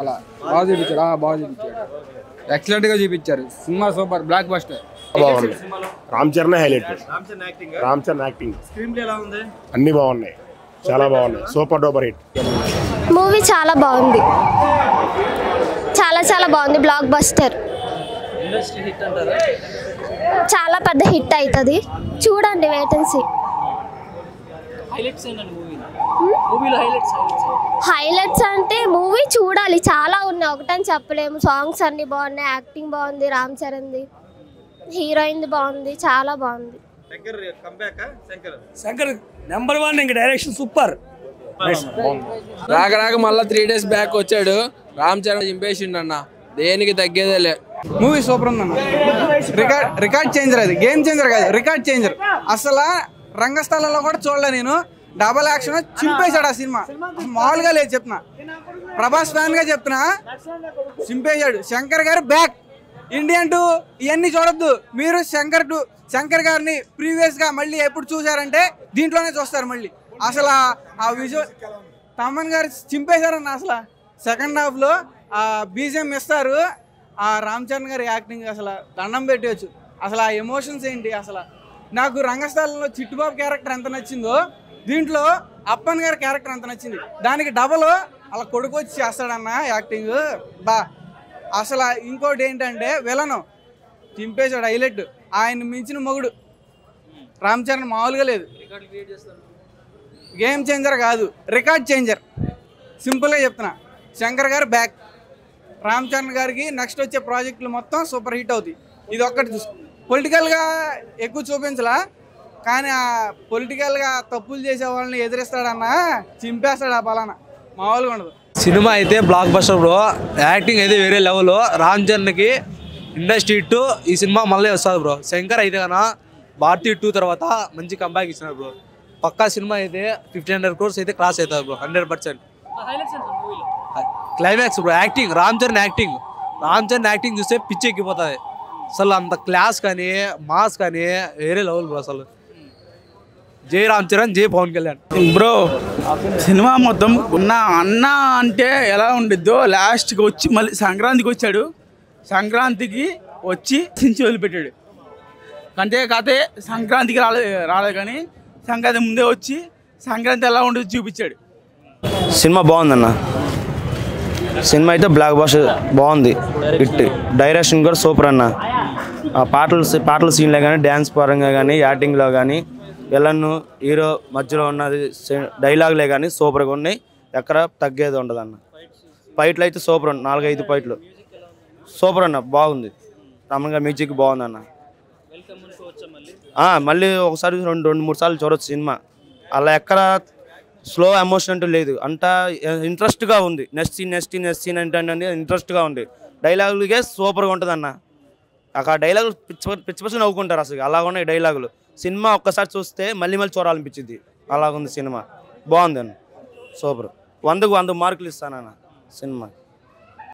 అలా బాగా చూపించాడు. బాగా చూపించాడు. ఎక్సలెంట్ గా చూపించారు. Cinema super, block buster. బాగుంది. రామ్ చరణ్ హైలైట్. రామ్ చరణ్ యాక్టింగ్ అన్ని బాగున్నాయి, చాలా బాగున్నాయి. Super duper hit movie. చాలా బాగుంది, చాలా చాలా బాగుంది. బ్లాక్ బస్టర్, చాలా పెద్ద హిట్ అవుతుంది. చూడండి, వెయిట్ అండ్ సీ. హైలైట్స్ అంటే మూవీ చూడాలి, చాలా ఉన్నాయి, ఒకటని చెప్పలేము. సాంగ్స్ అన్ని బాగున్నాయి, యాక్టింగ్ బాగుంది, రామ్ చరణ్ది, హీరోయిన్ బాగుంది, చాలా బాగుంది. శంకర్ నెంబర్ 1. ఇంక డైరెక్షన్ సూపర్. రాక రాక మళ్ళీ 3 days బ్యాక్ వచ్చాడు. రామ్ చరణ్ చింపేసిండు అన్న, దేనికి తగ్గేదేలే. మూవీ సూపర్ ఉందన్న. రికార్డ్ చేంజర్, అది గేమ్ చేంజర్ కాదు, రికార్డ్ చేంజర్. అసలు రంగస్థలంలో కూడా చూడలే నేను. డబల్ యాక్షన్ చింపేశాడు ఆ సినిమా. మామూలుగా లేదు చెప్తున్నా, ప్రభాస్ ఫ్యాన్ గా చెప్తున్నా, చింపేశాడు. శంకర్ గారు బ్యాక్. ఇండియన్ 2 ఇవన్నీ చూడొద్దు మీరు. శంకర్ గారిని ప్రీవియస్ గా మళ్ళీ ఎప్పుడు చూసారంటే దీంట్లోనే చూస్తారు మళ్ళీ. అసలు ఆ విజువల్ తమన్ గారు చింపేశారన్న. అసలు సెకండ్ హాఫ్ లో ఆ బీజిఎం ఇస్తారు. ఆ రామ్ చరణ్ గారి యాక్టింగ్ అసలు దండం పెట్టవచ్చు. అసలు ఆ ఎమోషన్స్ ఏంటి. అసలు నాకు రంగస్థలంలో చిట్టుబాబు క్యారెక్టర్ ఎంత నచ్చిందో దీంట్లో అప్పన్ గారి క్యారెక్టర్ ఎంత నచ్చింది. దానికి డబల్ అలా కొడుకు వచ్చి చేస్తాడన్న యాక్టింగ్ బా. అసలు ఇంకోటి ఏంటంటే విలను చింపేశాడు, హైలైట్. ఆయన మించిన మొగుడు రామ్ చరణ్ మామూలుగా లేదు. గేమ్ చేంజర్ కాదు, రికార్డ్ చేంజర్. సింపుల్గా చెప్తున్నా, శంకర్ గారు బ్యాక్. రామ్ చరణ్ గారికి నెక్స్ట్ వచ్చే ప్రాజెక్టులు మొత్తం సూపర్ హిట్ అవుతాయి. ఇది ఒక్కటి చూసుకో. పొలిటికల్గా ఎక్కువ చూపించలా, కానీ ఆ పొలిటికల్గా తప్పులు చేసే వాళ్ళని ఎదిరిస్తాడన్నా, చింపేస్తాడు. ఆ పలానా మామూలుగా ఉండదు. సినిమా అయితే బ్లాక్ బస్టర్ బ్రో. యాక్టింగ్ అయితే వేరే లెవెల్. రామ్ చరణ్కి ఇండస్ట్రీ 2 ఈ సినిమా మళ్ళీ వస్తుంది బ్రో. శంకర్ అయితే కన్నా భారతీ 2 తర్వాత మంచి కంబ్యాక్ ఇచ్చినారు బ్రో. పక్కా సినిమా అయితే 1500 crores అయితే క్రాస్ అవుతుంది bro, 100%. Climax bro, acting, Ram Charan acting చూస్తే పిచ్చి ఎక్కిపోతుంది. అసలు అంత క్లాస్ కానీ మాస్ కానీ వేరే లెవెల్ బ్రో. అసలు జై రామ్ చరణ్, జై పవన్ కళ్యాణ్ బ్రో. సినిమా మొత్తం ఉన్న అన్న అంటే ఎలా ఉండిద్దో లాస్ట్కి వచ్చి మళ్ళీ సంక్రాంతికి వచ్చాడు. సంక్రాంతికి వచ్చి చించి వదిలిపెట్టాడు. అంతేకాతే సంక్రాంతికి రాలేదు కానీ సంక్రాంతి ముందే వచ్చి సంక్రాంతి ఎలా ఉండేది చూపించాడు. సినిమా బాగుందన్న. సినిమా అయితే బ్లాక్ బస్టర్ బాగుంది, హిట్. డైరెక్షన్ కూడా సూపర్ అన్న. ఆ పాటల సీన్లో కానీ, డ్యాన్స్ పరంగా కానీ, యాక్టింగ్లో కానీ, విలన్ హీరో మధ్యలో ఉన్నది డైలాగులే కానీ సూపర్గా ఉన్నాయి. ఎక్కడ తగ్గేది ఉండదు అన్న. ఫైట్లు అయితే సూపర్ అన్న, 4-5 ఫైట్లు సూపర్ అన్న, బాగుంది. తమగా మ్యూజిక్ బాగుంది అన్న. మళ్ళీ ఒకసారి 2-3 సార్లు చూడవచ్చు సినిమా. అలా ఎక్కడ స్లో ఎమోషన్ అంటూ లేదు, అంతా ఇంట్రెస్ట్గా ఉంది. నెక్స్ట్ సీన్ అంటే ఇంట్రెస్ట్గా ఉంది. డైలాగులకే సూపర్గా ఉంటుంది అన్న. ఆ డైలాగులు పిచ్చి నవ్వుకుంటారు అసలు, అలాగ ఉన్నాయి డైలాగులు. సినిమా ఒక్కసారి చూస్తే మళ్ళీ చూడాలనిపించింది, అలాగుంది సినిమా. బాగుంది అన్న, సూపర్. 100కు 100 మార్కులు ఇస్తానన్న సినిమా.